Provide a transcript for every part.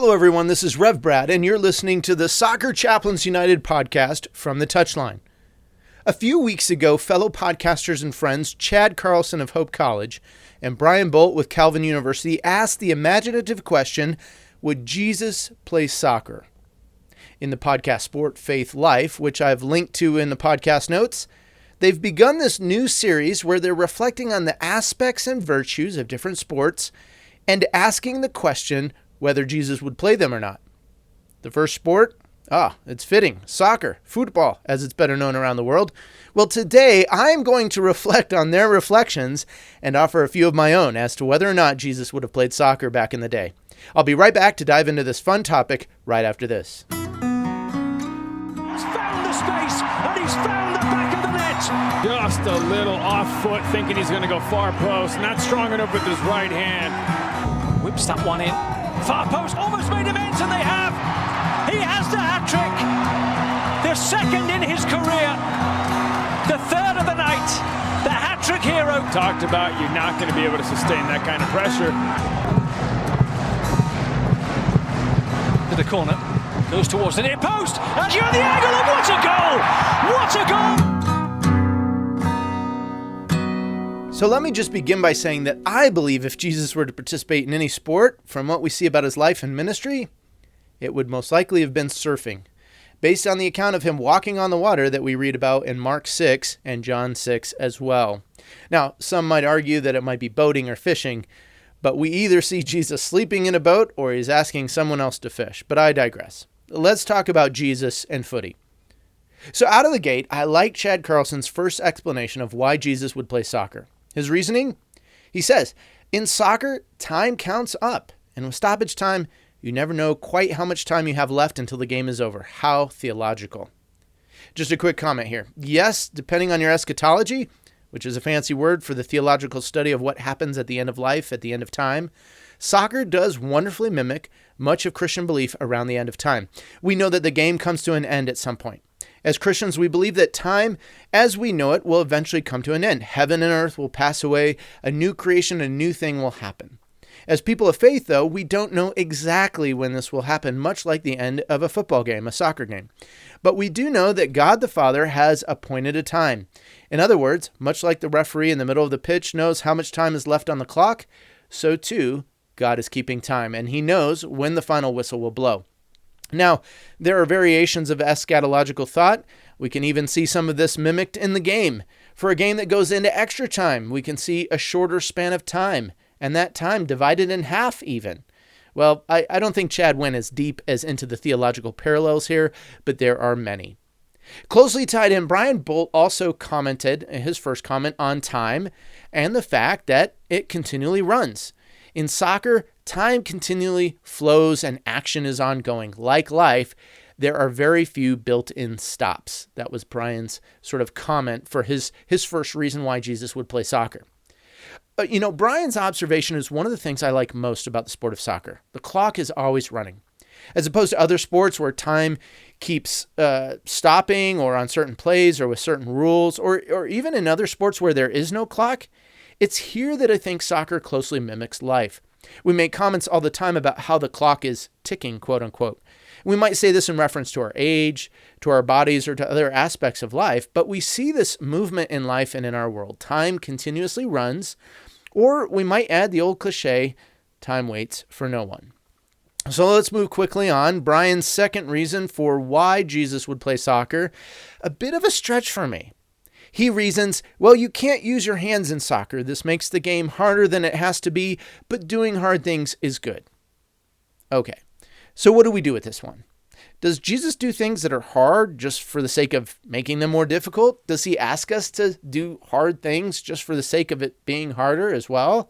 Hello, everyone. This is Rev Brad, and you're listening to the Soccer Chaplains United podcast from the Touchline. A few weeks ago, fellow podcasters and friends Chad Carlson of Hope College and Brian Bolt with Calvin University asked the imaginative question, would Jesus play soccer? In the podcast Sport.Faith.Life, which I've linked to in the podcast notes, they've begun this new series where they're reflecting on the aspects and virtues of different sports and asking the question whether Jesus would play them or not. The first sport? It's fitting. Soccer, football, as it's better known around the world. Well, today I'm going to reflect on their reflections and offer a few of my own as to whether or not Jesus would have played soccer back in the day. I'll be right back to dive into this fun topic right after this. He's found the space and he's found the back of the net. Just a little off foot, thinking he's going to go far post. Not strong enough with his right hand. Whips that one in. Far post, almost made him ends, and they have. He has the hat-trick. The second in his career. The third of the night. The hat-trick hero. Talked about you're not going to be able to sustain that kind of pressure. To the corner. Goes towards the near post. And you're the angle, and what a goal! What a goal! So let me just begin by saying that I believe if Jesus were to participate in any sport, from what we see about his life and ministry, it would most likely have been surfing, based on the account of him walking on the water that we read about in Mark 6 and John 6 as well. Now, some might argue that it might be boating or fishing, but we either see Jesus sleeping in a boat or he's asking someone else to fish, but I digress. Let's talk about Jesus and footy. So out of the gate, I like Chad Carlson's first explanation of why Jesus would play soccer. His reasoning? He says, in soccer, time counts up, and with stoppage time, you never know quite how much time you have left until the game is over. How theological. Just a quick comment here. Yes, depending on your eschatology, which is a fancy word for the theological study of what happens at the end of life, at the end of time, soccer does wonderfully mimic much of Christian belief around the end of time. We know that the game comes to an end at some point. As Christians, we believe that time, as we know it, will eventually come to an end. Heaven and earth will pass away. A new creation, a new thing will happen. As people of faith, though, we don't know exactly when this will happen, much like the end of a football game, a soccer game. But we do know that God the Father has appointed a time. In other words, much like the referee in the middle of the pitch knows how much time is left on the clock, so too, God is keeping time, and he knows when the final whistle will blow. Now, there are variations of eschatological thought. We can even see some of this mimicked in the game. For a game that goes into extra time, we can see a shorter span of time, and that time divided in half even. Well, I don't think Chad went as deep as into the theological parallels here, but there are many. Closely tied in, Brian Bolt also commented, his first comment, on time and the fact that it continually runs. In soccer, time continually flows and action is ongoing. Like life, there are very few built-in stops. That was Brian's sort of comment for his first reason why Jesus would play soccer. Brian's observation is one of the things I like most about the sport of soccer. The clock is always running. As opposed to other sports where time keeps stopping or on certain plays or with certain rules, or even in other sports where there is no clock, it's here that I think soccer closely mimics life. We make comments all the time about how the clock is ticking, quote unquote. We might say this in reference to our age, to our bodies, or to other aspects of life, but we see this movement in life and in our world. Time continuously runs, or we might add the old cliche, time waits for no one. So let's move quickly on. Brian's second reason for why Jesus would play soccer, a bit of a stretch for me. He reasons, well, you can't use your hands in soccer. This makes the game harder than it has to be, but doing hard things is good. Okay, so what do we do with this one? Does Jesus do things that are hard just for the sake of making them more difficult? Does he ask us to do hard things just for the sake of it being harder as well?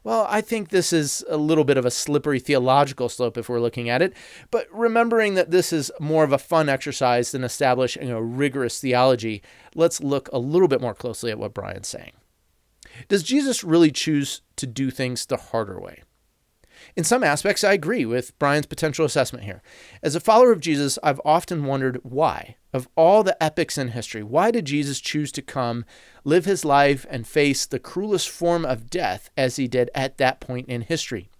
Well, I think this is a little bit of a slippery theological slope if we're looking at it, but remembering that this is more of a fun exercise than establishing a rigorous theology, let's look a little bit more closely at what Brian's saying. Does Jesus really choose to do things the harder way? In some aspects, I agree with Brian's potential assessment here. As a follower of Jesus, I've often wondered why. Of all the epics in history, why did Jesus choose to come, live his life, and face the cruelest form of death as he did at that point in history?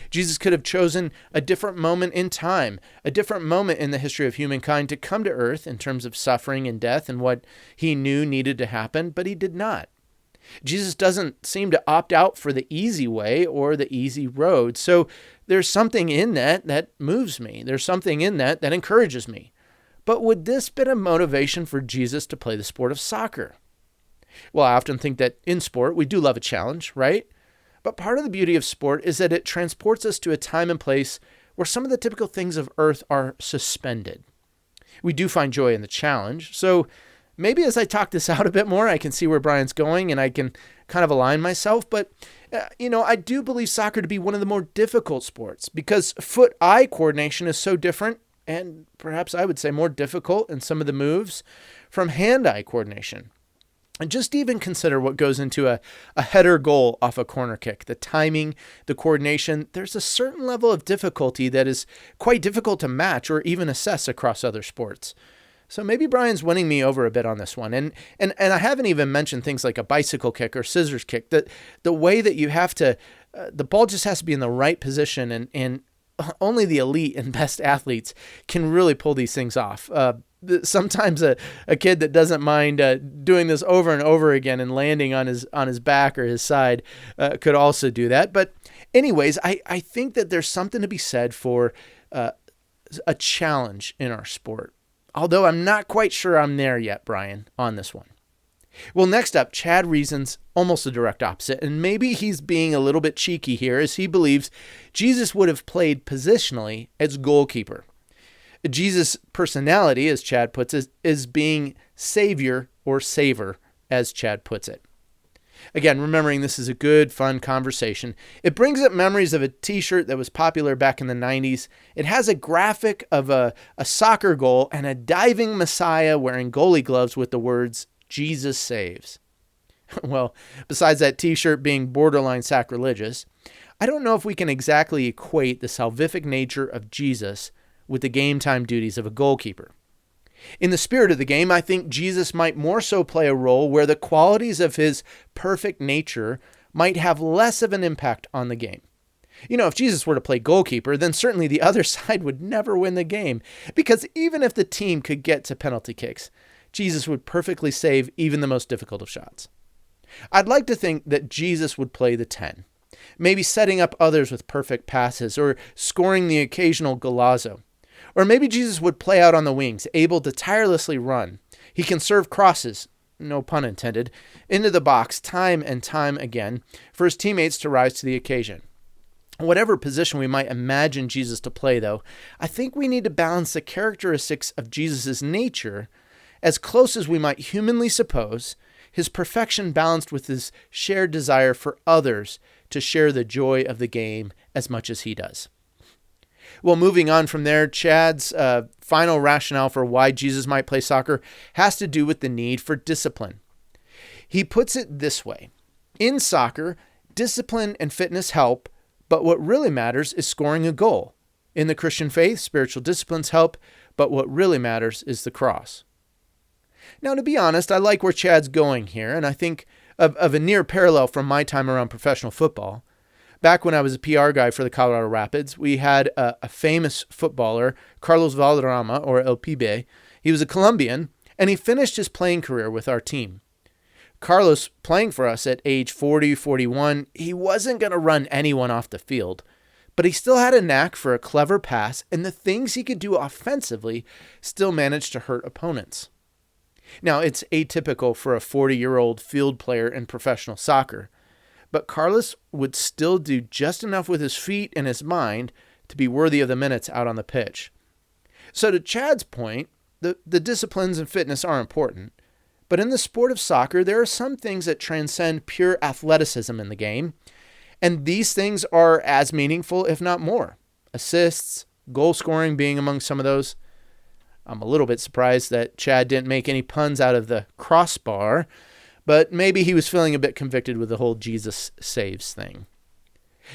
Jesus could have chosen a different moment in time, a different moment in the history of humankind to come to earth in terms of suffering and death and what he knew needed to happen, but he did not. Jesus doesn't seem to opt out for the easy way or the easy road. So there's something in that moves me. There's something in that encourages me. But would this been a motivation for Jesus to play the sport of soccer? Well, I often think that in sport, we do love a challenge, right? But part of the beauty of sport is that it transports us to a time and place where some of the typical things of earth are suspended. We do find joy in the challenge. So maybe as I talk this out a bit more, I can see where Brian's going and I can kind of align myself. But, I do believe soccer to be one of the more difficult sports because foot-eye coordination is so different and perhaps I would say more difficult in some of the moves from hand-eye coordination. And just even consider what goes into a header goal off a corner kick, the timing, the coordination. There's a certain level of difficulty that is quite difficult to match or even assess across other sports. So maybe Brian's winning me over a bit on this one. And I haven't even mentioned things like a bicycle kick or scissors kick, that the way that you have to, the ball just has to be in the right position and only the elite and best athletes can really pull these things off. Sometimes a kid that doesn't mind doing this over and over again and landing on his back or his side could also do that. But anyways, I think that there's something to be said for a challenge in our sport. Although I'm not quite sure I'm there yet, Brian, on this one. Well, next up, Chad reasons almost the direct opposite, and maybe he's being a little bit cheeky here as he believes Jesus would have played positionally as goalkeeper. Jesus' personality, as Chad puts it, is being savior or saver, as Chad puts it. Again, remembering this is a good, fun conversation. It brings up memories of a t-shirt that was popular back in the 90s. It has a graphic of a soccer goal and a diving Messiah wearing goalie gloves with the words, Jesus saves. Well, besides that t-shirt being borderline sacrilegious, I don't know if we can exactly equate the salvific nature of Jesus with the game time duties of a goalkeeper. In the spirit of the game, I think Jesus might more so play a role where the qualities of his perfect nature might have less of an impact on the game. If Jesus were to play goalkeeper, then certainly the other side would never win the game, because even if the team could get to penalty kicks, Jesus would perfectly save even the most difficult of shots. I'd like to think that Jesus would play the 10, maybe setting up others with perfect passes or scoring the occasional golazo. Or maybe Jesus would play out on the wings, able to tirelessly run. He can serve crosses, no pun intended, into the box time and time again for his teammates to rise to the occasion. Whatever position we might imagine Jesus to play, though, I think we need to balance the characteristics of Jesus' nature as close as we might humanly suppose, his perfection balanced with his shared desire for others to share the joy of the game as much as he does. Well, moving on from there, Chad's final rationale for why Jesus might play soccer has to do with the need for discipline. He puts it this way. In soccer, discipline and fitness help, but what really matters is scoring a goal. In the Christian faith, spiritual disciplines help, but what really matters is the cross. Now, to be honest, I like where Chad's going here, and I think of a near parallel from my time around professional football. Back when I was a PR guy for the Colorado Rapids, we had a famous footballer, Carlos Valderrama, or El Pibe. He was a Colombian, and he finished his playing career with our team. Carlos, playing for us at age 40, 41, he wasn't going to run anyone off the field, but he still had a knack for a clever pass, and the things he could do offensively still managed to hurt opponents. Now, it's atypical for a 40-year-old field player in professional soccer, but Carlos would still do just enough with his feet and his mind to be worthy of the minutes out on the pitch. So to Chad's point, the disciplines and fitness are important, but in the sport of soccer, there are some things that transcend pure athleticism in the game, and these things are as meaningful, if not more. Assists, goal scoring being among some of those. I'm a little bit surprised that Chad didn't make any puns out of the crossbar, but maybe he was feeling a bit convicted with the whole Jesus saves thing.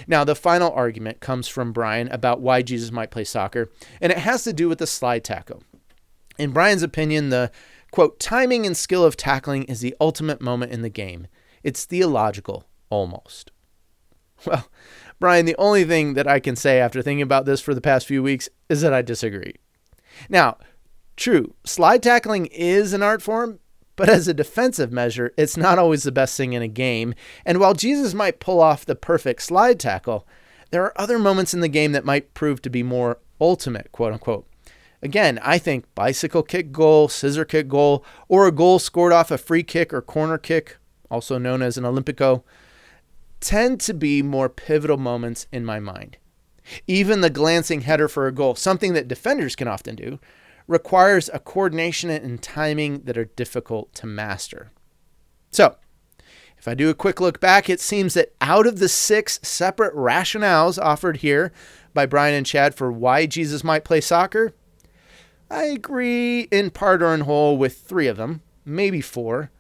Now, the final argument comes from Brian about why Jesus might play soccer, and it has to do with the slide tackle. In Brian's opinion, the, quote, timing and skill of tackling is the ultimate moment in the game. It's theological, almost. Well, Brian, the only thing that I can say after thinking about this for the past few weeks is that I disagree. Now, true, slide tackling is an art form, but as a defensive measure, it's not always the best thing in a game. And while Jesus might pull off the perfect slide tackle, there are other moments in the game that might prove to be more ultimate, quote unquote. Again, I think bicycle kick goal, scissor kick goal, or a goal scored off a free kick or corner kick, also known as an Olympico, tend to be more pivotal moments in my mind. Even the glancing header for a goal, something that defenders can often do, requires a coordination and timing that are difficult to master. So, if I do a quick look back, it seems that out of the 6 separate rationales offered here by Brian and Chad for why Jesus might play soccer, I agree in part or in whole with 3 of them, maybe 4.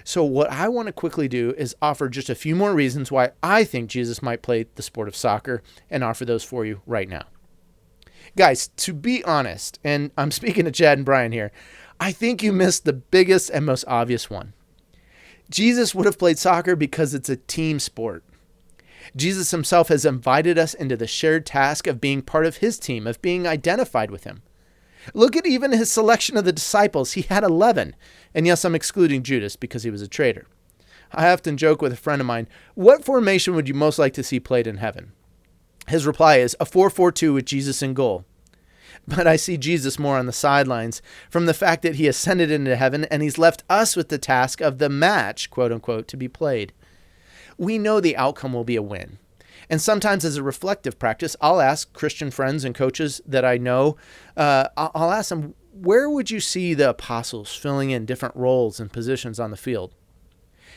So what I want to quickly do is offer just a few more reasons why I think Jesus might play the sport of soccer and offer those for you right now. Guys, to be honest, and I'm speaking to Chad and Brian here, I think you missed the biggest and most obvious one. Jesus would have played soccer because it's a team sport. Jesus himself has invited us into the shared task of being part of his team, of being identified with him. Look at even his selection of the disciples. He had 11. And yes, I'm excluding Judas because he was a traitor. I often joke with a friend of mine, what formation would you most like to see played in heaven? His reply is a 4-4-2 with Jesus in goal. But I see Jesus more on the sidelines from the fact that he ascended into heaven and he's left us with the task of the match, quote unquote, to be played. We know the outcome will be a win. And sometimes as a reflective practice, I'll ask Christian friends and coaches that I know, I'll ask them, where would you see the apostles filling in different roles and positions on the field?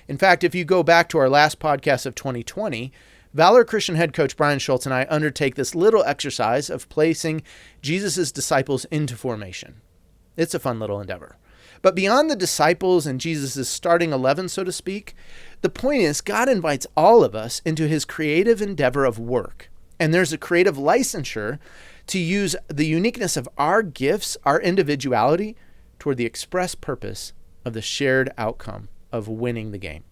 In fact, if you go back to our last podcast of 2020, Valor Christian head coach Brian Schultz and I undertake this little exercise of placing Jesus' disciples into formation. It's a fun little endeavor. But beyond the disciples and Jesus' starting 11, so to speak, the point is God invites all of us into his creative endeavor of work. And there's a creative licensure to use the uniqueness of our gifts, our individuality, toward the express purpose of the shared outcome of winning the game.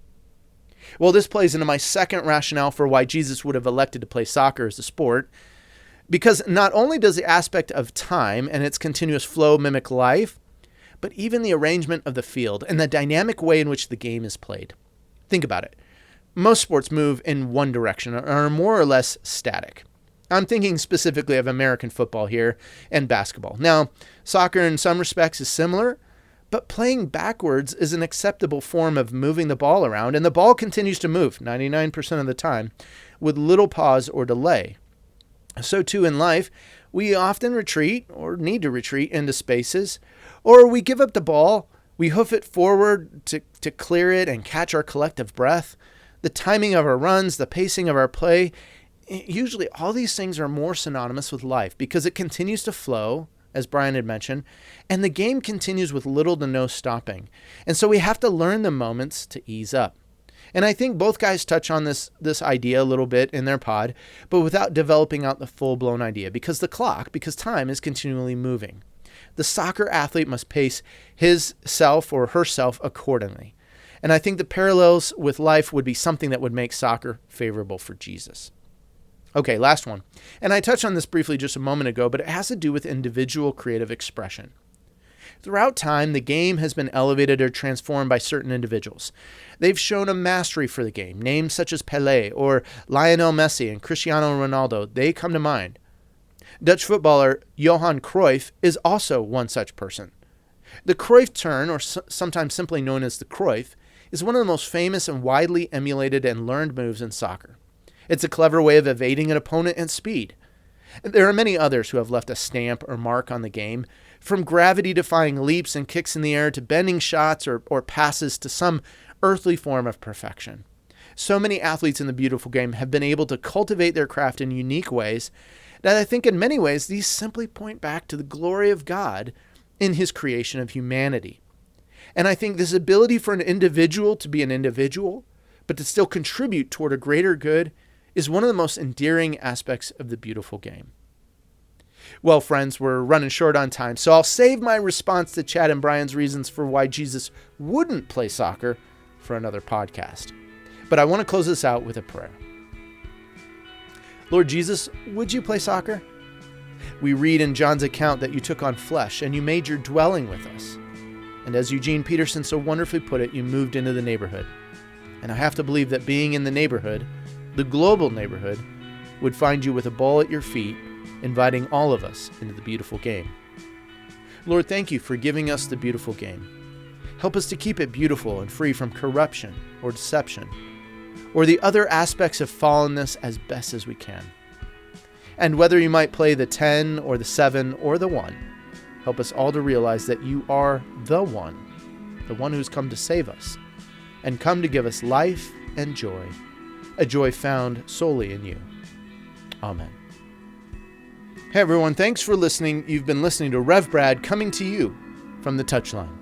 Well, this plays into my second rationale for why Jesus would have elected to play soccer as a sport, because not only does the aspect of time and its continuous flow mimic life, but even the arrangement of the field and the dynamic way in which the game is played. Think about it. Most sports move in one direction or are more or less static. I'm thinking specifically of American football here and basketball. Now, soccer in some respects is similar, but playing backwards is an acceptable form of moving the ball around, and the ball continues to move 99% of the time with little pause or delay. So too in life, we often retreat or need to retreat into spaces, or we give up the ball, we hoof it forward to clear it and catch our collective breath. The timing of our runs, the pacing of our play, usually all these things are more synonymous with life because it continues to flow, as Brian had mentioned, and the game continues with little to no stopping. And so we have to learn the moments to ease up. And I think both guys touch on this idea a little bit in their pod, but without developing out the full-blown idea because time is continually moving. The soccer athlete must pace his self or herself accordingly. And I think the parallels with life would be something that would make soccer favorable for Jesus. Okay, last one. And I touched on this briefly just a moment ago, but it has to do with individual creative expression. Throughout time, the game has been elevated or transformed by certain individuals. They've shown a mastery for the game. Names such as Pelé or Lionel Messi and Cristiano Ronaldo, they come to mind. Dutch footballer Johan Cruyff is also one such person. The Cruyff turn, or sometimes simply known as the Cruyff, is one of the most famous and widely emulated and learned moves in soccer. It's a clever way of evading an opponent at speed. There are many others who have left a stamp or mark on the game, from gravity-defying leaps and kicks in the air to bending shots or passes to some earthly form of perfection. So many athletes in the beautiful game have been able to cultivate their craft in unique ways that I think in many ways these simply point back to the glory of God in his creation of humanity. And I think this ability for an individual to be an individual, but to still contribute toward a greater good, is one of the most endearing aspects of the beautiful game. Well, friends, we're running short on time, so I'll save my response to Chad and Brian's reasons for why Jesus wouldn't play soccer for another podcast. But I want to close this out with a prayer. Lord Jesus, would you play soccer? We read in John's account that you took on flesh and you made your dwelling with us. And as Eugene Peterson so wonderfully put it, you moved into the neighborhood. And I have to believe that being in the neighborhood, the global neighborhood, would find you with a ball at your feet, inviting all of us into the beautiful game. Lord, thank you for giving us the beautiful game. Help us to keep it beautiful and free from corruption or deception, or the other aspects of fallenness as best as we can. And whether you might play the 10 or the 7 or the 1, help us all to realize that you are the one who's come to save us, and come to give us life and joy, a joy found solely in you. Amen. Hey everyone, thanks for listening. You've been listening to Rev Brad coming to you from the Touchline.